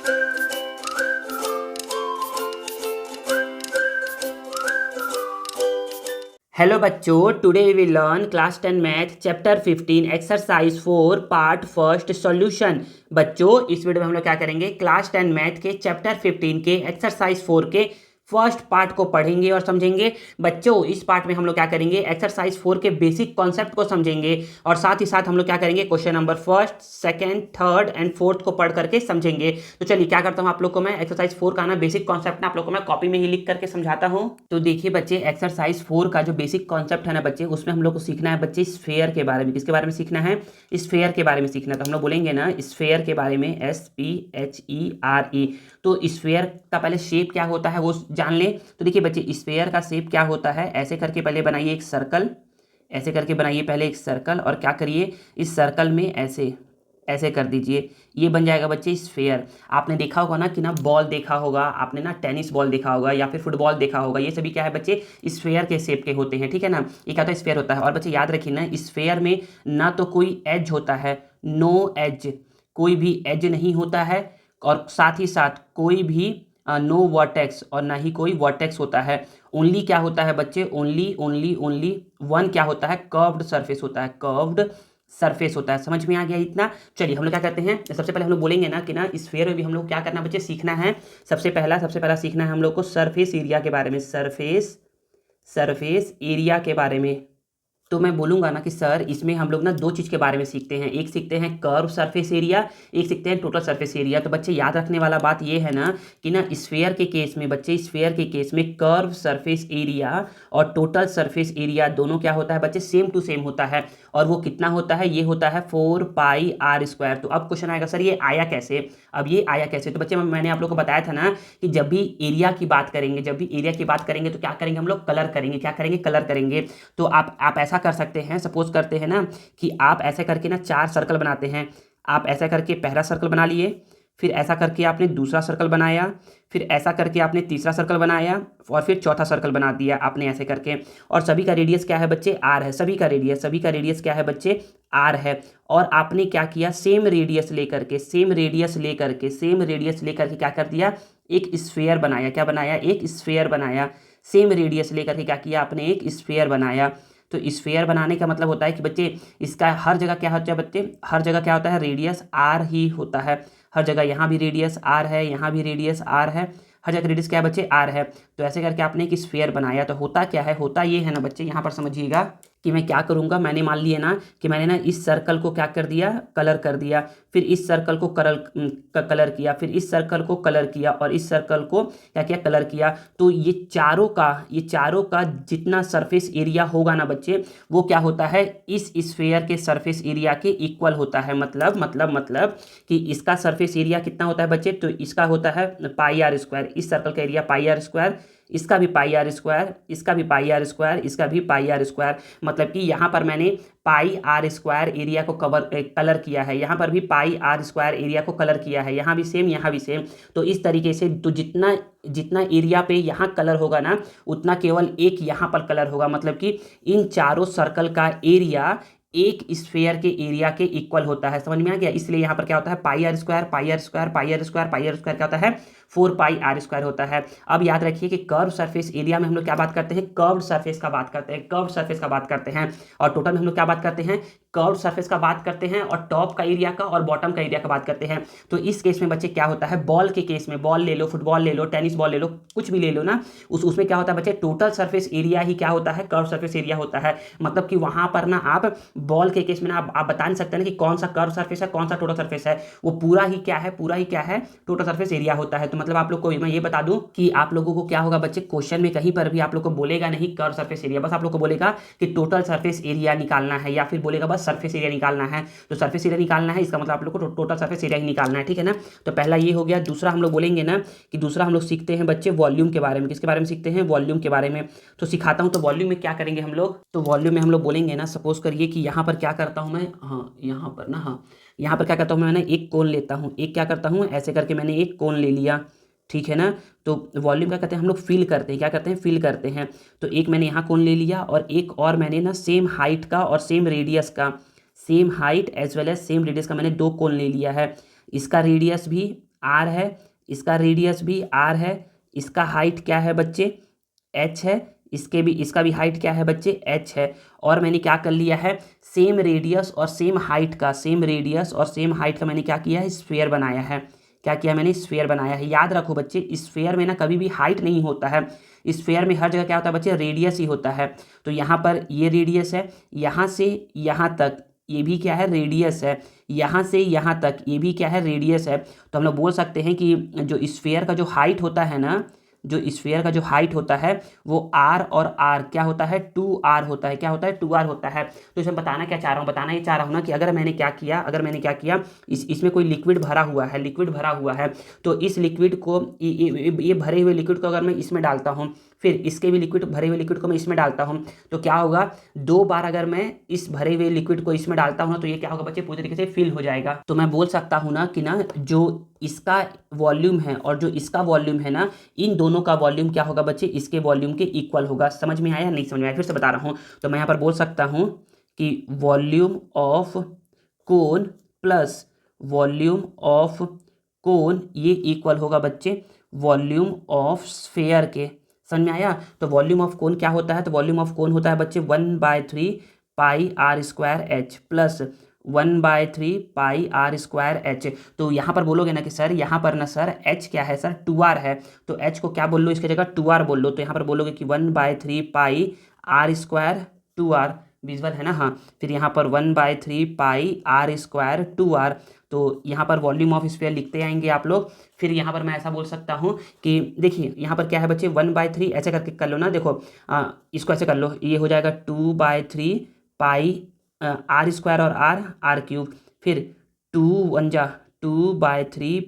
Hello बच्चों, today we will learn class 10 math chapter 15 exercise 4 part first solution. बच्चों, इस video में हम लोग क्या करेंगे, क्लास 10 मैथ के चैप्टर 15 के एक्सरसाइज 4 के फर्स्ट पार्ट को पढ़ेंगे और समझेंगे। बच्चों, इस पार्ट में हम लोग क्या करेंगे, एक्सरसाइज 4 के बेसिक कॉन्सेप्ट को समझेंगे और साथ ही साथ हम लोग क्या करेंगे, question number first, second, third and fourth को पढ़ करके समझेंगे। तो चलिए क्या करता हूँ, आप लोग को मैं एक्सरसाइज 4 का ना बेसिक कॉन्सेप्ट ना आप लोग को मैं कॉपी में ही लिख करके समझाता हूँ। तो देखिए बच्चे, एक्सरसाइज 4 का जो बेसिक कॉन्सेप्ट है ना बच्चे, उसमें हम लोग को सीखना है बच्चे स्फेयर के बारे में। किसके बारे में सीखना है, स्फेयर के बारे में सीखना है। तो हम लोग बोलेंगे ना स्फेयर के बारे में, SPHERE। तो स्फेयर का पहले शेप क्या होता है वो जान लें। तो देखिए बच्चे, स्फेयर का शेप क्या होता है, ऐसे करके पहले बनाइए एक सर्कल, ऐसे करके बनाइए पहले एक सर्कल और क्या करिए, इस सर्कल में ऐसे ऐसे कर दीजिए, ये बन जाएगा बच्चे स्फेयर। आपने देखा होगा ना कि ना बॉल देखा होगा आपने, ना टेनिस बॉल देखा होगा या फिर फुटबॉल देखा होगा, ये सभी क्या है बच्चे, स्फेयर के शेप के होते हैं, ठीक है ना। ये क्या होता है, स्फेयर होता है। और बच्चे याद रखिए ना, स्फेयर में ना तो कोई एज होता है, नो एज, कोई भी एज नहीं होता है, और साथ ही साथ कोई भी नो वर्टेक्स और ना ही कोई वर्टेक्स होता है। ओनली क्या होता है बच्चे, ओनली ओनली ओनली वन क्या होता है, कर्व्ड सरफेस होता है, कर्व्ड सरफेस होता है। समझ में आ गया इतना। चलिए हम लोग क्या करते हैं, सबसे पहले हम लोग बोलेंगे ना कि ना स्फेयर में भी हम लोग क्या करना बच्चे, सीखना है। सबसे पहला सीखना है हम लोग को सरफेस एरिया के बारे में, सरफेस एरिया के बारे में। तो मैं बोलूँगा ना कि सर इसमें हम लोग ना दो चीज़ के बारे में सीखते हैं, एक सीखते हैं कर्व सरफेस एरिया, एक सीखते हैं टोटल सरफेस एरिया। तो बच्चे याद रखने वाला बात ये है ना कि ना स्फेयर के केस में बच्चे, स्फेयर के केस में कर्व सरफेस एरिया और टोटल सरफेस एरिया दोनों क्या होता है बच्चे, सेम टू सेम होता है। और वो कितना होता है, ये होता है 4πr²। तो अब क्वेश्चन आएगा, सर ये आया कैसे, अब ये आया कैसे। तो बच्चे मैंने आप लोग को बताया था ना कि जब भी एरिया की बात करेंगे, जब भी एरिया की बात करेंगे तो क्या करेंगे हम लोग, कलर करेंगे। क्या करेंगे, कलर करेंगे। तो आप ऐसा कर सकते हैं, सपोज करते हैं ना कि आप ऐसे करके ना 4 सर्कल बनाते हैं। आप ऐसा करके पहला सर्कल बना लिए, फिर ऐसा करके आपने दूसरा सर्कल बनाया, फिर ऐसा करके आपने तीसरा सर्कल बनाया और फिर चौथा सर्कल बना दिया आपने ऐसे करके। और सभी का रेडियस क्या है बच्चे, आर है। सभी का रेडियस क्या है बच्चे, आर है। और आपने क्या किया, सेम रेडियस लेकर के क्या कर दिया, एक स्फेयर बनाया। क्या बनाया, एक स्फेयर बनाया। सेम रेडियस लेकर के क्या किया आपने, एक स्फेयर बनाया। तो स्फेयर बनाने का मतलब होता है कि बच्चे इसका हर जगह क्या होता है बच्चे, हर जगह क्या होता है, रेडियस आर ही होता है। हर जगह यहाँ भी रेडियस आर है, यहाँ भी रेडियस आर है, हर जगह रेडियस क्या है बच्चे, आर है। तो ऐसे करके आपने एक स्फेयर बनाया। तो होता क्या है, होता ये है ना बच्चे, यहाँ पर समझिएगा कि मैं क्या करूँगा, मैंने मान लिया ना कि मैंने ना इस सर्कल को क्या कर दिया, कलर कर दिया, फिर इस सर्कल को कलर किया, फिर इस सर्कल को कलर किया और इस सर्कल को क्या किया, कलर किया। तो ये चारों का जितना सरफेस एरिया होगा ना बच्चे, वो क्या होता है, इस स्फेयर के सरफेस एरिया के इक्वल होता है। मतलब कि इसका सरफेस एरिया कितना होता है बच्चे, तो इसका होता है πr²। इस सर्कल का एरिया πr², इसका भी πr², इसका भी πr², इसका भी πr²। मतलब कि यहाँ पर मैंने πr² एरिया को कलर किया है, यहाँ पर भी πr² एरिया को कलर किया है, यहाँ भी सेम, यहाँ भी सेम। तो इस तरीके से तो जितना जितना एरिया पे यहाँ कलर होगा ना, उतना केवल एक यहाँ पर कलर होगा। मतलब कि इन चारों सर्कल का एरिया एक स्फेयर के एरिया के इक्वल होता है। समझ में आ गया। इसलिए यहाँ पर क्या होता है, πr² क्या होता है, 4πr² होता है। अब याद रखिए कि कर्व सरफेस एरिया में हम लोग क्या बात करते हैं, कर्व सरफेस का बात करते हैं, और टोटल में हम लोग क्या बात करते हैं, कर्व सरफेस का बात करते हैं, और टॉप का एरिया का और बॉटम का एरिया का बात करते हैं। तो इस केस में बच्चे क्या होता है, बॉल के केस में, बॉल ले लो, फुटबॉल ले लो, टेनिस बॉल ले लो, कुछ भी ले लो ना, उसमें क्या होता है बच्चे, टोटल सरफेस एरिया ही क्या होता है, कर्व सरफेस एरिया होता है। मतलब कि वहां पर ना आप बॉल के केस में ना आप बता नहीं सकते ना कि कौन सा कर्व सरफेस है, कौन सा टोटल सरफेस है, वो पूरा ही क्या है, टोटल सरफेस एरिया होता है। तो मतलब आप लोग को मैं ये बता दूं कि आप लोगों को क्या होगा बच्चे, क्वेश्चन में कहीं पर भी आप लोग को बोलेगा नहीं कर्व सरफेस एरिया, बस आप लोग को बोलेगा कि टोटल सरफेस एरिया निकालना है, या फिर बोलेगा बस सरफेस एरिया निकालना है। तो सरफेस एरिया निकालना है, इसका मतलब आप लोग को टोटल सरफेस एरिया ही निकालना है, ठीक है ना। तो पहला ये हो गया। दूसरा हम लोग बोलेंगे ना कि दूसरा हम लोग सीखते हैं बच्चे वॉल्यूम के बारे में। किसके बारे में सीखते हैं, वॉल्यूम के बारे में। तो सिखाता हूँ। तो वॉल्यूम में क्या करेंगे हम लोग, तो वॉल्यूम में हम लोग बोलेंगे ना, सपोज करिए कि यहाँ पर क्या करता हूँ मैं, यहाँ पर क्या करता हूँ मैंने, एक कोन लेता हूँ, एक क्या करता हूँ, ऐसे करके मैंने एक कोन ले लिया, ठीक है ना। तो वॉल्यूम क्या करते हैं हम लोग, फिल करते हैं। क्या करते हैं, फिल करते हैं। तो एक मैंने यहाँ कोन ले लिया और एक और मैंने ना सेम हाइट का और सेम रेडियस का, same height as well as same radius का मैंने 2 कोन ले लिया है। इसका रेडियस भी आर है, इसका रेडियस भी आर है, इसका हाइट क्या है बच्चे, एच है, इसका भी हाइट क्या है बच्चे, एच है। और मैंने क्या कर लिया है, सेम रेडियस और सेम हाइट का मैंने क्या किया है, स्फीयर बनाया है। क्या किया मैंने, स्फीयर बनाया है। याद रखो बच्चे, स्फीयर में ना कभी भी हाइट नहीं होता है, स्फीयर में हर जगह क्या होता है बच्चे, रेडियस ही होता है। तो यहाँ पर ये रेडियस है, यहाँ से यहाँ तक ये भी क्या है, रेडियस है, यहाँ से यहाँ तक ये भी क्या है, रेडियस है। तो हम लोग बोल सकते हैं कि जो स्फीयर का जो हाइट होता है ना, जो स्फीयर का जो हाइट होता है वो आर और आर क्या होता है, 2r होता है। क्या होता है, 2r होता है। तो इसमें बताना क्या चाह रहा हूँ, बताना ये चाह रहा हूँ ना कि अगर मैंने क्या किया, इसमें कोई लिक्विड भरा हुआ है, तो इस लिक्विड को ये भरे हुए लिक्विड को अगर मैं इसमें डालता हूँ, फिर इसके भी भरे हुए लिक्विड को मैं इसमें डालता हूँ, तो क्या होगा, 2 बार अगर मैं इस भरे हुए लिक्विड को इसमें डालता हूँ ना, तो ये क्या होगा बच्चे, पूरी तरीके से फिल हो जाएगा। तो मैं बोल सकता हूँ ना कि ना जो इसका वॉल्यूम है और जो इसका वॉल्यूम है ना, इन दोनों का वॉल्यूम क्या होगा बच्चे, इसके वॉल्यूम के इक्वल होगा। समझ में आया, नहीं समझ में आया, फिर से बता रहा हूँ। तो मैं यहाँ पर बोल सकता हूँ कि volume of cone plus volume of cone ये इक्वल होगा बच्चे वॉल्यूम ऑफ स्फेयर के। समझ में आया। तो वॉल्यूम ऑफ कोन क्या होता है, तो वॉल्यूम ऑफ कोन होता है बच्चे 1/3 pi R square H plus 1/3 pi R square H. तो यहाँ पर बोलोगे ना कि सर यहाँ पर ना सर एच क्या है, सर 2r है, तो एच को क्या बोल लो, इसकी जगह 2r बोल लो। तो यहाँ पर बोलोगे कि 1/3 pi R square 2r, visual है ना, हाँ। फिर यहाँ पर 1/3 पाई आर स्क्वायर 2r। तो यहाँ पर वॉल्यूम ऑफ स्फीयर लिखते आएंगे आप लोग। फिर यहाँ पर मैं ऐसा बोल सकता हूँ कि देखिए यहाँ पर क्या है बच्चे, 1/3 ऐसे करके कर लो ना, देखो इसको ऐसे कर लो, ये हो जाएगा 2/3 पाई आर स्क्वायर और आर क्यूब, फिर 2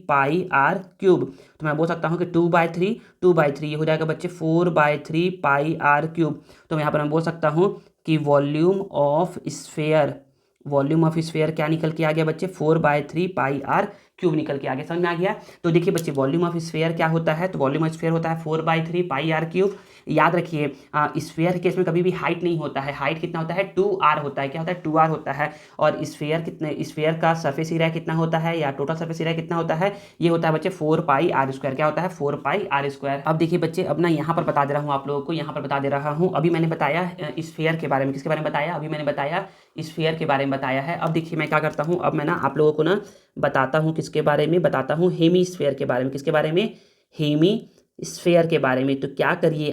पाई आर क्यूब। तो मैं बोल सकता हूँ कि 2/3 ये हो जाएगा बच्चे 4/3 पाई आर क्यूब। तो यहाँ पर मैं बोल सकता हूँ कि वॉल्यूम ऑफ स्फेयर क्या निकल के आ गया बच्चे, 4/3 पाई आर क्यूब निकल के आ गया। समझ में आ गया। तो देखिए बच्चे वॉल्यूम ऑफ स्फेयर क्या होता है, तो वॉल्यूम ऑफ स्फेयर होता है 4/3 पाई आर क्यूब। याद रखिए स्फेयर के इसमें कभी भी हाइट नहीं होता है, हाइट कितना होता है, 2r होता है। क्या होता है, 2r होता है। और स्फेयर का सरफेस एरिया कितना होता है, या टोटल सरफेस एरिया कितना होता है, ये होता है बच्चे 4 पाई आर स्क्वायर। क्या होता है, 4 पाई आर स्क्वायर। अब देखिए बच्चे, अब ना यहाँ पर बता दे रहा हूँ आप लोगों को, यहाँ पर बता दे रहा हूँ। अभी मैंने बताया स्फेयर के बारे में, किसके बारे में बताया, अभी मैंने बताया स्फेयर के बारे में बताया है। अब देखिए मैं क्या करता हूँ, अब मैं ना आप लोगों को ना बताता हूँ, किसके बारे में बताता हूँ, हेमी स्फेयर के बारे में। किसके बारे में, हेमी स्फेयर के बारे में। तो क्या करिए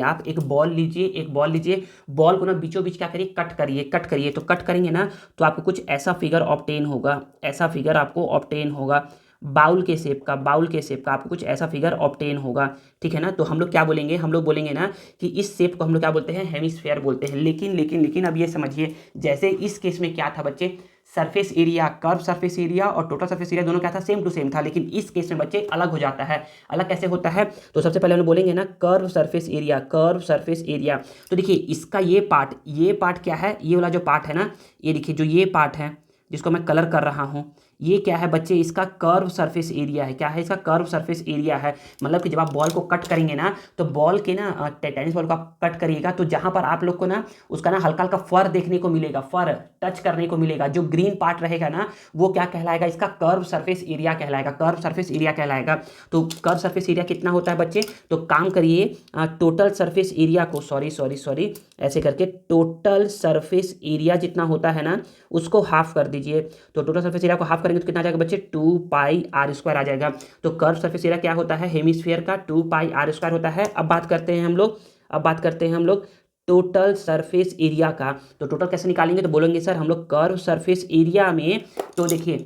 आप एक बॉल लीजिए, बॉल को ना बीचों बीच क्या करिए, कट करिए। तो कट करेंगे ना, तो आपको कुछ ऐसा फिगर ऑब्टेन होगा, बाउल के शेप का आपको कुछ ऐसा फिगर ऑब्टेन होगा। ठीक है ना। तो हम लोग क्या बोलेंगे, हम लोग बोलेंगे ना कि इस शेप को हम लोग क्या बोलते हैं, हेमिस्फेयर बोलते हैं। लेकिन अब ये समझिए, जैसे इस केस में क्या था बच्चे, surface area, curve surface area और टोटल सरफेस एरिया दोनों क्या था, सेम टू सेम था। लेकिन इस केस में बच्चे अलग हो जाता है। अलग कैसे होता है, तो सबसे पहले हम बोलेंगे ना कर्व सरफेस एरिया। तो देखिए इसका ये पार्ट क्या है, ये वाला जो पार्ट है ना, ये देखिए जो ये पार्ट है जिसको मैं कलर कर रहा हूँ, ये क्या है बच्चे, इसका कर्व सरफेस एरिया है। क्या है, इसका कर्व सरफेस एरिया है। मतलब कि जब आप बॉल को कट करेंगे ना, तो बॉल के ना टेनिस बॉल को आप कट करिएगा, तो जहां पर आप लोग को ना उसका ना हल्का हल्का फर देखने को मिलेगा, फर टच करने को मिलेगा, जो ग्रीन पार्ट रहेगा ना, वो क्या कहलाएगा, इसका कर्व सरफेस एरिया कहलाएगा। तो कर्व सरफेस एरिया कितना होता है बच्चे, तो काम करिए टोटल सरफेस एरिया को, सॉरी ऐसे करके, टोटल सरफेस एरिया जितना होता है ना, उसको हाफ कर दीजिए। तो टोटल सरफेस एरिया को हाफ करेंगे तो कितना आ जाएगा बच्चे, 2 पाई आर स्क्वायर आ जाएगा। तो कर्व सरफेस एरिया क्या होता है, हेमिस्फीयर का 2 पाई आर स्क्वायर होता है। अब बात करते हैं हम लोग टोटल सरफेस एरिया का। तो टोटल कैसे निकालेंगे, तो बोलेंगे सर हम लोग कर्व सरफेस एरिया में, तो देखिए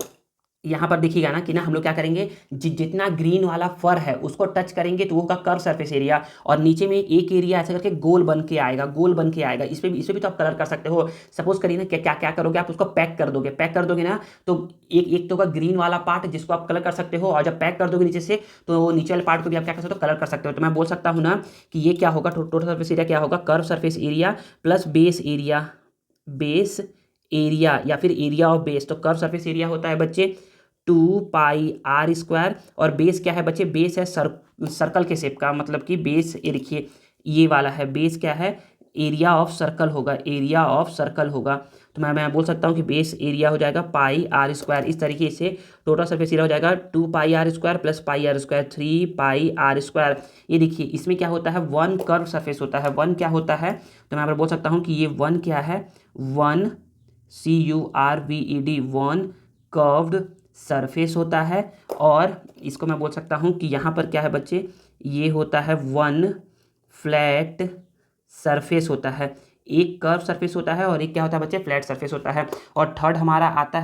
यहाँ पर देखिएगा ना कि ना हम लोग क्या करेंगे, जितना ग्रीन वाला फर है उसको टच करेंगे तो वो का कर्व सरफेस एरिया, और नीचे में एक एरिया ऐसा करके गोल बन के आएगा। इस पे भी तो आप कलर कर सकते हो। सपोज करिए ना क्या करोगे, आप उसको पैक कर दोगे ना, तो एक तो का ग्रीन वाला पार्ट जिसको आप कलर कर सकते हो, और जब पैक कर दोगे नीचे से, तो नीचे वाले पार्ट को भी आप क्या कर सकते हो, कलर कर सकते हो। तो मैं बोल सकता हूँ ना कि ये क्या होगा, टोटल सरफेस एरिया क्या होगा, curve surface area plus base area या फिर एरिया ऑफ बेस। तो कर्व सरफेस एरिया होता है बच्चे 2 पाई आर स्क्वायर, और बेस क्या है बच्चे, बेस है सर्कल के शेप का, मतलब कि बेस, ये देखिए ये वाला है बेस, क्या है एरिया ऑफ सर्कल होगा, एरिया ऑफ सर्कल होगा। तो मैं बोल सकता हूँ कि बेस एरिया हो जाएगा पाई आर स्क्वायर। इस तरीके से टोटल सरफेस एरिया हो जाएगा 2 pi R square plus pi R square 3 pi R square. ये देखिए इसमें क्या होता है, वन कर्व सरफेस होता है। वन क्या होता है, तो मैं यहाँ पर बोल सकता हूँ कि ये वन क्या है, one CURVED, one curved surface होता है। और इसको मैं बोल सकता हूँ कि यहाँ पर क्या है बच्चे, ये होता है वन फ्लैट सरफेस होता है। एक कर्व सरफेस होता है और एक क्या होता है बच्चे, फ्लैट सरफेस होता है। और थर्ड हमारा आता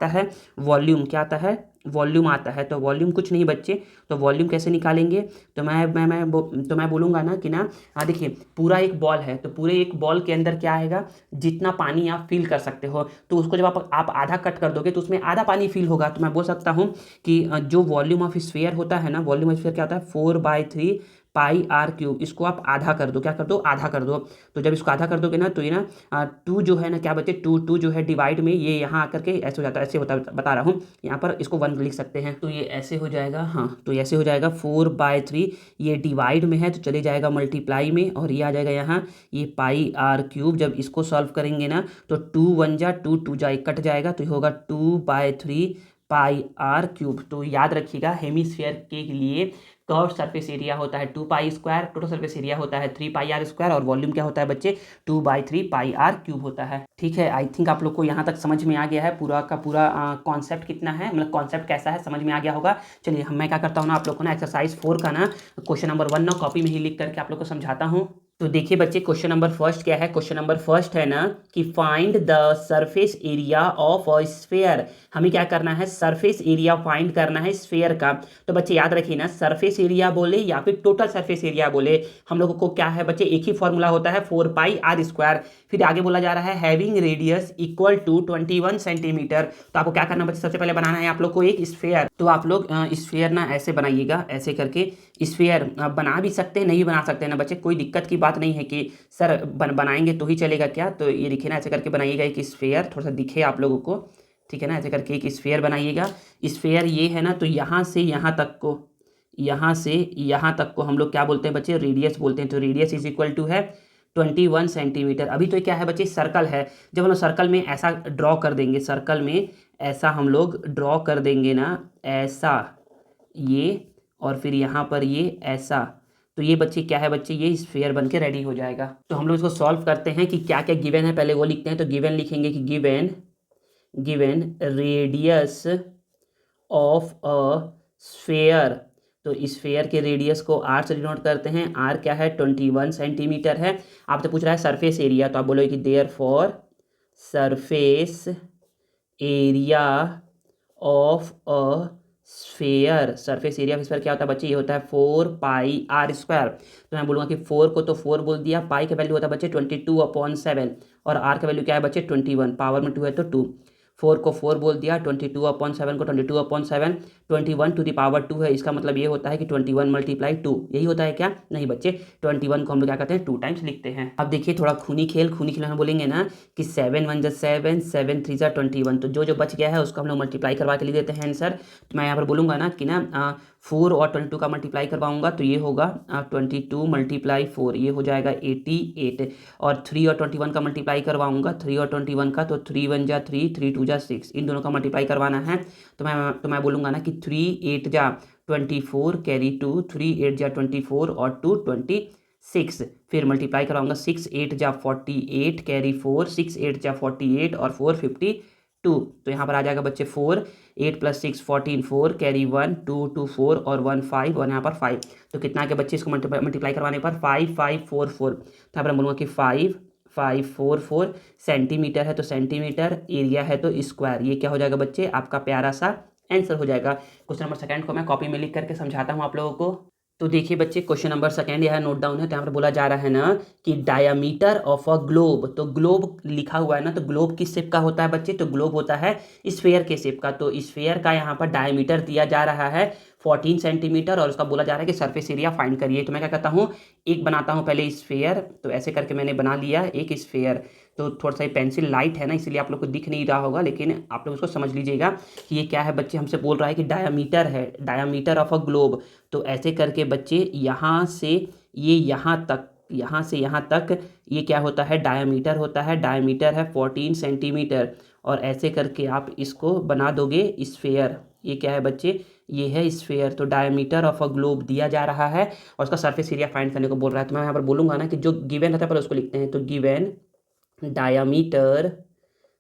है वॉल्यूम। क्या आता है, वॉल्यूम आता है। तो वॉल्यूम कुछ नहीं बच्चे, तो वॉल्यूम कैसे निकालेंगे, तो मैं बोलूँगा ना कि ना, देखिए पूरा एक बॉल है, तो पूरे एक बॉल के अंदर क्या आएगा, जितना पानी आप फील कर सकते हो, तो उसको जब आप आधा कट कर दोगे तो उसमें आधा पानी फील होगा। तो मैं बोल सकता हूँ कि जो वॉल्यूम ऑफ स्फीयर होता है ना, वॉल्यूम ऑफ स्फीयर क्या होता है, 4/3 पाई आर क्यूब। इसको आप आधा कर दो, क्या कर दो, आधा कर दो। तो जब इसको आधा कर दोगे ना, तो ये ना 2 जो है ना, क्या बचे, 2 जो है डिवाइड में ये यहाँ आकर के ऐसे हो जाता है, ऐसे होता बता रहा हूँ। यहाँ पर इसको 1 लिख सकते हैं, तो ये ऐसे हो जाएगा। हाँ, तो ऐसे हो जाएगा 4/3, ये डिवाइड में है तो चले जाएगा मल्टीप्लाई में, और ये आ जाएगा यहाँ ये पाई आर क्यूब। जब इसको सॉल्व करेंगे ना, तो 2 1 जा 2 2 जा कट जाएगा, तो ये होगा 2/3 पाई आर क्यूब। तो याद रखिएगा, हेमीस्फीयर के लिए कर्व सरफेस एरिया होता है 2 pi square, total surface area होता है 3 पाई आर स्क्वायर, और वॉल्यूम क्या होता है बच्चे, 2/3 पाई आर क्यूब होता है। ठीक है, आई थिंक आप लोग को यहाँ तक समझ में आ गया है पूरा का पूरा कॉन्सेप्ट कितना है, मतलब कॉन्सेप्ट कैसा है, समझ में आ गया होगा। चलिए मैं क्या करता हूँ ना, आप लोग को ना एक्सरसाइज 4 का ना क्वेश्चन नंबर 1 ना कॉपी में ही लिख करके आप लोग को समझाता हूँ। तो देखिए बच्चे, क्वेश्चन नंबर फर्स्ट क्या है, क्वेश्चन नंबर फर्स्ट है ना कि find the surface area of a sphere. हमें क्या करना है, सरफेस एरिया फाइंड करना है स्फीयर का। तो बच्चे याद रखिए ना, सरफेस एरिया बोले या फिर टोटल सरफेस एरिया बोले, हम लोगों को क्या है बच्चे, एक ही फॉर्मूला होता है 4 पाई आर स्क्वायर। फिर आगे बोला जा रहा है having radius equal to 21 centimetre. तो आपको क्या करना बच्चे, सबसे पहले बनाना है आप लोग को एक स्फीयर। तो आप लोग स्फीयर ना ऐसे बनाइएगा, ऐसे करके स्फीयर बना भी सकते हैं, नहीं बना सकते हैं ना बच्चे, कोई दिक्कत की बात नहीं है कि सर बनाएंगे तो ही चलेगा क्या। तो ये देखिए ना, ऐसे करके बनाइएगा एक स्फीयर, थोड़ा सा दिखे आप लोगों को, ठीक है ना। ऐसे करके एक स्फीयर बनाइएगा। स्फीयर ये है ना, तो यहाँ से यहाँ तक को, यहाँ से यहाँ तक को हम लोग क्या बोलते हैं बच्चे, रेडियस बोलते हैं। तो रेडियस इज इक्वल टू है 21 सेंटीमीटर। अभी तो क्या है बच्चे, सर्कल है। जब हम लोग सर्कल में ऐसा ड्रॉ कर देंगे, सर्कल में ऐसा हम लोग ड्रॉ कर देंगे ना, ऐसा ये, और फिर यहाँ पर ये ऐसा, तो ये बच्चे क्या है बच्चे, ये स्फीयर बन के रेडी हो जाएगा। तो हम लोग इसको सॉल्व करते हैं कि क्या क्या गिवन है, पहले वो लिखते हैं। तो गिवन लिखेंगे कि given radius of a sphere. तो स्फीयर के रेडियस को आर से डिनोट करते हैं। आर क्या है, 21 सेंटीमीटर है। आप तो पूछ रहा है सरफेस एरिया, तो आप बोलोगे कि therefore surface area of a sphere. Surface area of sphere क्या होता है बच्चे, ये होता है 4 पाई आर स्क्वायर। तो मैं बोलूँगा कि 4 को तो 4 बोल दिया, पाई का वैल्यू होता है बच्चे 22/7, और आर का वैल्यू क्या है बच्चे 21, पावर में 2 है तो 2। 4 को 4 बोल दिया, 22/7 को 22/7, 21 टू द पावर 2 है। इसका मतलब ये होता है कि 21 × 2, यही होता है क्या, नहीं बच्चे, 21 को हम लोग क्या करते हैं 2 टाइम्स लिखते हैं। अब देखिए थोड़ा खूनी खेल हम बोलेंगे ना कि 7 1 जा 7, 7 3 जा 21। तो जो बच गया है उसको हम लोग मल्टीप्लाई करवा के लिख देते हैं आंसर। तो मैं यहाँ पर बोलूँगा ना कि ना 4 और 22 का मल्टीप्लाई करवाऊंगा, तो ये होगा 22 × 4, ये हो जाएगा 88। और 3 और 21 का मल्टीप्लाई करवाऊंगा, 3 और 21 का, तो 3 1 जा 3, 3 2 जा 6, इन दोनों का मल्टीप्लाई करवाना है। तो मैं बोलूँगा ना कि 3 8 जा 24 कैरी 2, 3 8 जा 24 और 2 26। फिर मल्टीप्लाई कराऊंगा, 6 8 जा 48 कैरी 4, 6 8 जा 48 और 4 52। तो यहाँ पर आ जाएगा बच्चे 4, 8 + 6 14, 4 कैरी 1, 2 2 4 और 1 5, और यहाँ पर 5। तो कितना के बच्चे, इसको मल्टीप्लाई करवाने पर 5 5 4 4। तो यहाँ पर हम बोलूँगा कि 5 5 4 4 सेंटीमीटर है, तो सेंटीमीटर, एरिया है तो स्क्वायर। ये क्या हो जाएगा बच्चे, आपका प्यारा सा आंसर हो जाएगा। क्वेश्चन नंबर सेकंड को मैं कॉपी में लिख करके समझाता हूँ आप लोगों को। तो देखिए बच्चे, क्वेश्चन नंबर सेकंड यह नोट डाउन है। तो यहाँ पर बोला जा रहा है ना कि डायमीटर ऑफ अ ग्लोब। तो ग्लोब लिखा हुआ है ना, तो ग्लोब किस शेप का होता है बच्चे, तो ग्लोब होता है स्फीयर के शेप का। तो स्फीयर का यहाँ पर डायमीटर दिया जा रहा है 14 सेंटीमीटर, और उसका बोला जा रहा है कि सरफेस एरिया फाइंड करिए। तो मैं क्या करता हूँ, एक बनाता हूँ पहले स्फीयर। तो ऐसे करके मैंने बना लिया एक स्फीयर। तो थोड़ा सा पेंसिल लाइट है ना, इसलिए आप लोग को दिख नहीं रहा होगा, लेकिन आप लोग उसको समझ लीजिएगा कि ये क्या है बच्चे, हमसे बोल रहा है कि डायमीटर है, डायमीटर ऑफ अ ग्लोब। तो ऐसे करके बच्चे यहाँ से ये यहाँ तक यहाँ से यहाँ तक ये क्या होता है, डायमीटर होता है। डायमीटर है 14 सेंटीमीटर। और ऐसे करके आप इसको बना दोगे स्फेयर। ये क्या है बच्चे, ये है स्फेयर। तो डायमीटर ऑफ अ ग्लोब दिया जा रहा है और उसका सरफेस एरिया फाइंड करने को बोल रहा है। तो मैं यहाँ पर बोलूँगा ना कि जो गिवन रहता है पहले उसको लिखते हैं। तो given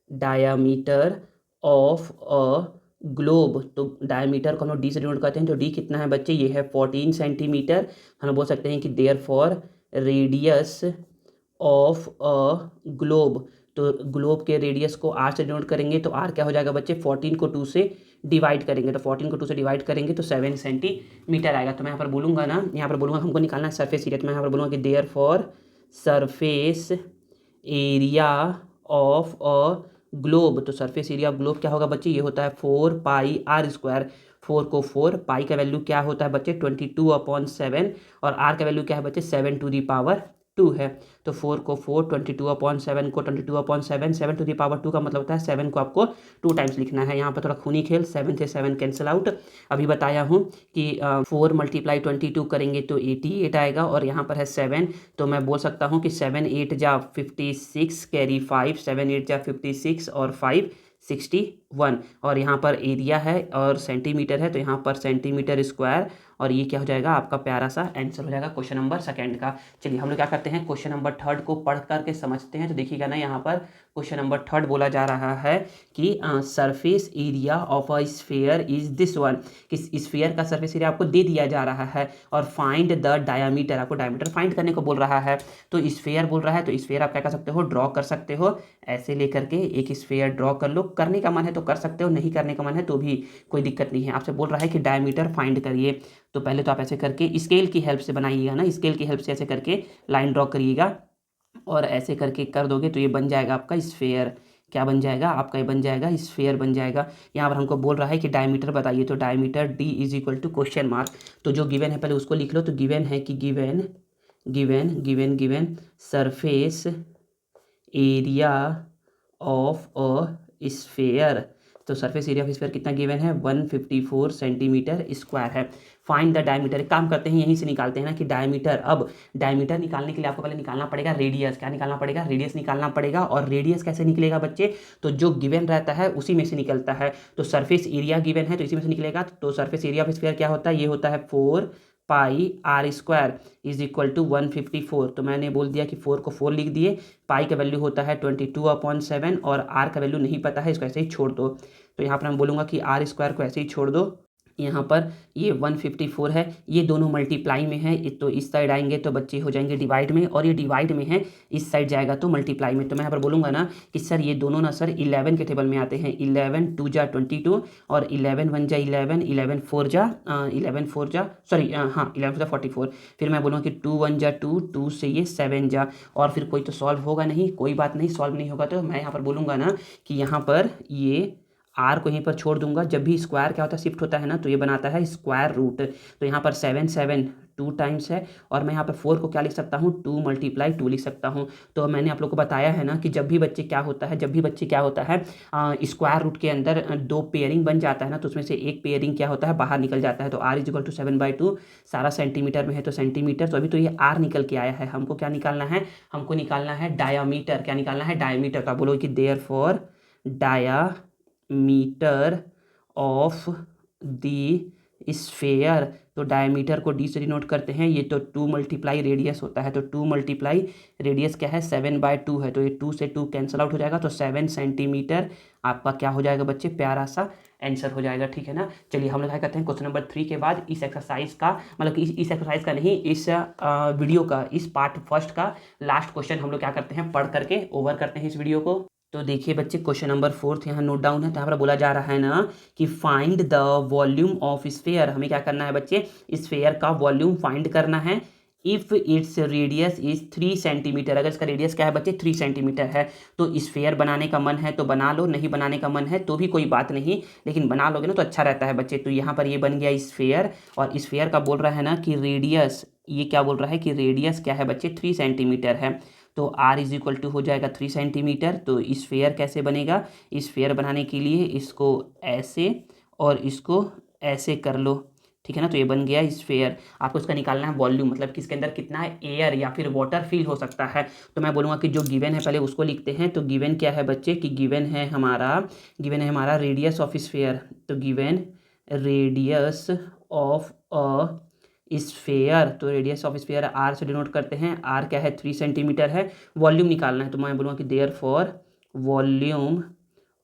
diameter of a globe, तो डायमीटर को हम लोग डी से डिनोट करते हैं। तो डी कितना है बच्चे, ये है 14 सेंटीमीटर। हम बोल सकते हैं कि there for radius of a globe, तो ग्लोब के रेडियस को आर से डिनोट करेंगे। तो आर क्या हो जाएगा बच्चे, 14 को 2 से डिवाइड करेंगे। तो 14 को 2 से डिवाइड करेंगे तो 7 सेंटीमीटर आएगा। तो मैं यहाँ पर बोलूँगा ना, यहाँ पर बोलूँगा हमको निकालना है सरफेस एरिया। तो मैं यहाँ पर बोलूँगा कि there for surface area of a globe, तो सरफेस एरिया ऑफ ग्लोब क्या होगा बच्चे, ये होता है 4πr²। 4 को 4, पाई का वैल्यू क्या होता है बच्चे 22/7, और आर का वैल्यू क्या है बच्चे 7⁻²। है। तो 4 को 4, 22/7 को 22/7, 7⁻² का मतलब होता है 7 को आपको 2 टाइम्स लिखना है। यहाँ पर थोड़ा खूनी खेल, 7 से 7 कैंसिल आउट। अभी बताया हूँ कि 4 × 22 करेंगे तो 88 आएगा, और यहाँ पर है 7। तो मैं बोल सकता हूँ कि 7 8 जा 56 कैरी 5, 7 8 जा 56 और 5 61। और यहाँ पर एरिया है और सेंटीमीटर है, तो यहाँ पर सेंटीमीटर स्क्वायर, और ये क्या हो जाएगा आपका प्यारा सा आंसर हो जाएगा क्वेश्चन नंबर 2 का। चलिए हम लोग क्या करते हैं, क्वेश्चन नंबर 3 को पढ़ करके समझते हैं। तो देखिएगा ना, यहाँ पर क्वेश्चन नंबर 3 बोला जा रहा है कि surface area of a sphere is this one, कि स्फीयर का सरफेस एरिया आपको दे दिया जा रहा है, और फाइंड द डायमीटर, आपको डायमीटर फाइंड करने को बोल रहा है। तो स्फीयर बोल रहा है, तो स्फीयर आप क्या कर सकते हो, ड्रॉ कर सकते हो। ऐसे लेकर के एक स्फीयर ड्रॉ कर लो, करने का मन है तो कर सकते हो, नहीं करने का मन है तो भी कोई दिक्कत नहीं है। आपसे बोल रहा है कि डायमीटर फाइंड करिए। तो पहले तो आप ऐसे करके स्केल की हेल्प से बनाइएगा ना, स्केल की हेल्प से ऐसे करके लाइन ड्रॉ करिएगा, और ऐसे करके कर दोगे तो ये बन जाएगा आपका स्फेयर। क्या बन जाएगा आपका, ये बन जाएगा स्फेयर बन जाएगा। यहाँ पर हमको बोल रहा है कि डायमीटर बताइए, तो diameter D is equal to question mark. तो जो गिवन है पहले उसको लिख लो। तो गिवन है कि given surface area of a sphere. तो सरफेस एरिया ऑफ स्फीयर कितना गिवन है, 154 सेंटीमीटर स्क्वायर है। फाइंड द डायमीटर, एक काम करते हैं यहीं से निकालते हैं ना कि डायमीटर, अब डायमीटर निकालने के लिए आपको पहले निकालना पड़ेगा रेडियस। क्या निकालना पड़ेगा, रेडियस निकालना पड़ेगा। और रेडियस कैसे निकलेगा बच्चे, तो जो गिवन रहता है उसी में से निकलता है। तो सरफेस एरिया गिवन है तो इसी में से निकलेगा। तो सरफेस एरिया ऑफ स्फीयर क्या होता है, ये होता है 4πr² इज इक्वल टू 154। तो मैंने बोल दिया कि 4 को 4 लिख दिए, पाई का वैल्यू होता है 22/7, और आर का वैल्यू नहीं पता है, इसको ऐसे ही छोड़ दो। तो यहाँ पर मैं बोलूँगा कि r² को ऐसे ही छोड़ दो। यहाँ पर ये 154 है, ये दोनों मल्टीप्लाई में है, तो इस साइड आएंगे तो बच्चे हो जाएंगे डिवाइड में, और ये डिवाइड में है, इस साइड जाएगा तो मल्टीप्लाई में। तो मैं यहाँ पर बोलूँगा ना कि सर ये दोनों ना सर 11 के टेबल में आते हैं। 11 2 जा 22, और 11 1 जा 11, 11 4 जा 44। फिर मैं बोलूँगा कि 2 1 जा 2, 2 से ये 7 जा, और फिर कोई तो सॉल्व होगा नहीं, कोई बात नहीं, सॉल्व नहीं होगा तो मैं यहाँ पर बोलूँगा ना कि यहाँ पर ये आर को यहीं पर छोड़ दूंगा। जब भी स्क्वायर क्या होता है, शिफ्ट होता है ना, तो ये बनाता है स्क्वायर रूट। तो यहाँ पर 7 7 2 टाइम्स है, और मैं यहाँ पर 4 को क्या लिख सकता हूँ, 2 × 2 लिख सकता हूँ। तो मैंने आप लोग को बताया है ना कि जब भी बच्चे क्या होता है स्क्वायर रूट के अंदर 2 पेयरिंग बन जाता है ना, तो उसमें से एक पेयरिंग क्या होता है बाहर निकल जाता है। तो r इज इक्वल टू 7/2, सारा सेंटीमीटर में है तो सेंटीमीटर, तो अभी तो ये r निकल के आया है। हमको क्या निकालना है, हमको निकालना है डायामीटर। क्या निकालना है, डायामीटर। तो आप बोलो कि therefore diameter of the sphere. तो डायमीटर को डी से डिनोट करते हैं, ये तो 2 × रेडियस होता है। तो 2 × रेडियस क्या है, 7/2 है, तो ये 2 से 2 कैंसिल आउट हो जाएगा, तो 7 सेंटीमीटर आपका क्या हो जाएगा बच्चे, प्यारा सा आंसर हो जाएगा। ठीक है ना। चलिए हम लोग क्या करते हैं, क्वेश्चन नंबर 3 के बाद इस एक्सरसाइज का, मतलब कि इस एक्सरसाइज का नहीं, इस वीडियो का, इस पार्ट फर्स्ट का लास्ट क्वेश्चन हम लोग क्या करते हैं, पढ़ करके ओवर करते हैं इस वीडियो को। तो देखिए बच्चे, क्वेश्चन नंबर 4 यहाँ नोट डाउन है। तो यहाँ पर बोला जा रहा है ना कि find the volume of sphere. हमें क्या करना है बच्चे, स्फेयर का वॉल्यूम फाइंड करना है। If its radius is 3 centimetre, अगर इसका रेडियस क्या है बच्चे 3 सेंटीमीटर है, तो स्फेयर बनाने का मन है तो बना लो, नहीं बनाने का मन है तो भी कोई बात नहीं, लेकिन बना लोगे ना तो अच्छा रहता है बच्चे। तो यहाँ पर ये बन गया स्फेयर, और स्फेयर का बोल रहा है ना कि रेडियस, ये क्या बोल रहा है कि रेडियस क्या है बच्चे 3 सेंटीमीटर है। तो r इज इक्वल टू हो जाएगा 3 सेंटीमीटर। तो स्फेयर कैसे बनेगा, स्फेयर बनाने के लिए इसको ऐसे और इसको ऐसे कर लो, ठीक है ना। तो ये बन गया स्फेयर। आपको इसका निकालना है वॉल्यूम, मतलब कि इसके अंदर कितना एयर या फिर वाटर फिल हो सकता है। तो मैं बोलूँगा कि जो गिवन है पहले उसको लिखते हैं। तो गिवन क्या है बच्चे, कि गिवन है हमारा रेडियस ऑफ स्फेयर। तो गिवन रेडियस ऑफ स्फेयर, तो रेडियस ऑफ स्फेयर आर से डिनोट करते हैं। आर क्या है, 3 सेंटीमीटर है। वॉल्यूम निकालना है तो मैं बोलूँगा कि there for volume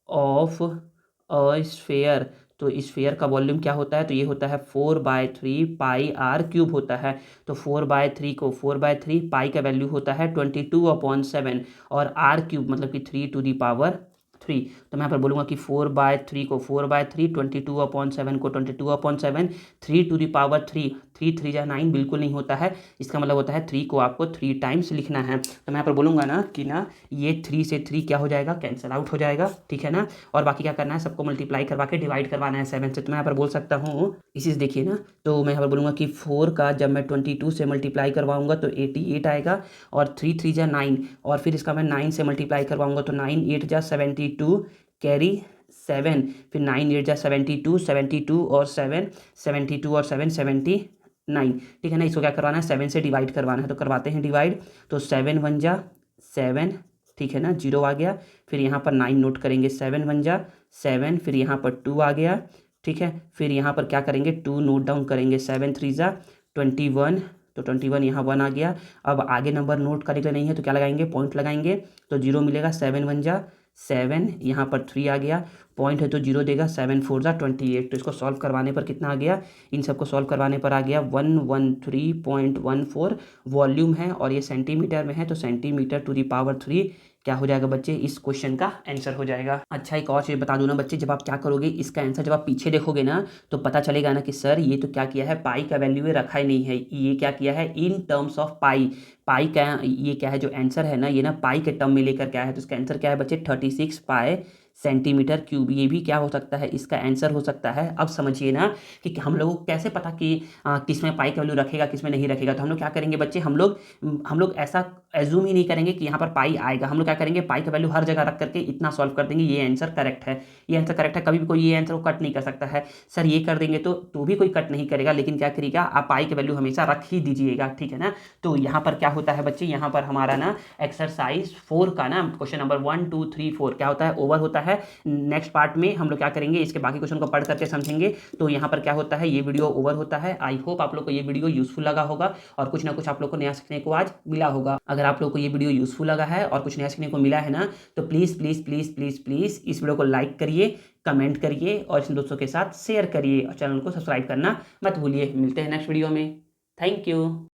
of a sphere. तो स्फेयर का वॉल्यूम क्या होता है, तो ये होता है 4/3 पाई आर क्यूब होता है। तो 4/3 को 4/3 पाई का वैल्यू होता है 22/7 और आर क्यूब मतलब कि 3 to the power 3। तो मैं यहाँ पर बोलूँगा कि 4/3 को 4/3, 22/7 को 22/7, 3 to the power 3, 3 3 जा 9 बिल्कुल नहीं होता है। इसका मतलब होता है 3 को आपको 3 टाइम्स लिखना है। तो मैं यहाँ पर बोलूँगा ना कि ना ये 3 से 3 क्या हो जाएगा, कैंसिल आउट हो जाएगा, ठीक है ना। और बाकी क्या करना है, सबको मल्टीप्लाई करवा के डिवाइड करवाना है 7 से। तो मैं यहाँ पर बोल सकता हूँ, इसी से देखिए ना, तो मैं यहाँ पर बोलूँगा कि 4 का जब मैं 22 से मल्टीप्लाई करवाऊँगा तो 88 आएगा, और 3 3 जा 9, और फिर इसका मैं 9 से मल्टीप्लाई करवाऊँगा तो 9 8 जा 72, कैरी 7, फिर 9 8 जा 72, 72 और 7, 72 और 7 79, ठीक है ना। इसको क्या करवाना है, 7 से डिवाइड करवाना है। तो करवाते हैं डिवाइड। तो 7 1 जा 7, ठीक है ना, 0 आ गया। फिर यहाँ पर 9 नोट करेंगे, 7 1 जा 7, फिर यहाँ पर 2 आ गया, ठीक है। फिर यहाँ पर क्या करेंगे, 2 नोट डाउन करेंगे, 7 3 जा 21, तो 21 यहाँ 1 आ गया। अब आगे नंबर नोट करने के लिए नहीं है तो क्या लगाएंगे, पॉइंट लगाएंगे, तो 0 मिलेगा। 7 1 जा 7, यहाँ पर 3 आ गया, पॉइंट है तो 0 देगा। 7 4 जा 28। तो इसको सॉल्व करवाने पर कितना आ गया, इन सबको सॉल्व करवाने पर आ गया 113.14 वॉल्यूम है, और ये सेंटीमीटर में है तो सेंटीमीटर टू दी पावर 3 क्या हो जाएगा बच्चे, इस क्वेश्चन का आंसर हो जाएगा। अच्छा एक और चीज़ बता दूं ना बच्चे, जब आप क्या करोगे इसका आंसर जब आप पीछे देखोगे ना तो पता चलेगा ना कि सर ये तो क्या किया है, पाई का वैल्यू रखा ही नहीं है, ये क्या किया है इन टर्म्स ऑफ पाई। पाई का ये क्या है, जो आंसर है ना ये ना पाई के टर्म में लेकर क्या है, तो इसका आंसर क्या है बच्चे 36 पाई सेंटीमीटर क्यूब। ये भी क्या हो सकता है, इसका आंसर हो सकता है। अब समझिए ना कि हम लोगों को कैसे पता कि किस में पाई का वैल्यू रखेगा किस में नहीं रखेगा। तो हम लोग क्या करेंगे बच्चे, हम लोग ऐसा एज्यूम ही नहीं करेंगे कि यहाँ पर पाई आएगा। हम लोग क्या करेंगे, पाई का वैल्यू हर जगह रख करके इतना सॉल्व कर देंगे, ये आंसर करेक्ट है, ये आंसर करेक्ट है। कभी भी कोई ये आंसर को कट नहीं कर सकता है। सर ये कर देंगे तो भी कोई कट नहीं करेगा, लेकिन क्या करेगा, आप पाई का वैल्यू हमेशा रख ही दीजिएगा, ठीक है ना। तो यहाँ पर क्या होता है बच्चे, यहाँ पर हमारा ना एक्सरसाइज 4 का ना क्वेश्चन नंबर 1 2 3 4 क्या होता है, ओवर होता है। नेक्स्ट पार्ट में हम लोग क्या करेंगे, इसके बाकी क्वेश्चन को पढ़ करके समझेंगे। तो यहाँ पर क्या होता है, ये वीडियो ओवर होता है। आई होप आप लोग को ये वीडियो यूजफुल लगा होगा और कुछ ना कुछ आप लोग को नया सीखने को आज मिला होगा। अगर आप लोग को ये वीडियो यूजफुल लगा है और कुछ नया सीखने को मिला है ना, तो please please please please please इस वीडियो को लाइक करिए, कमेंट करिए और अपने दोस्तों के साथ शेयर करिए, और चैनल को सब्सक्राइब करना मत भूलिए। मिलते हैं नेक्स्ट वीडियो में। Thank you.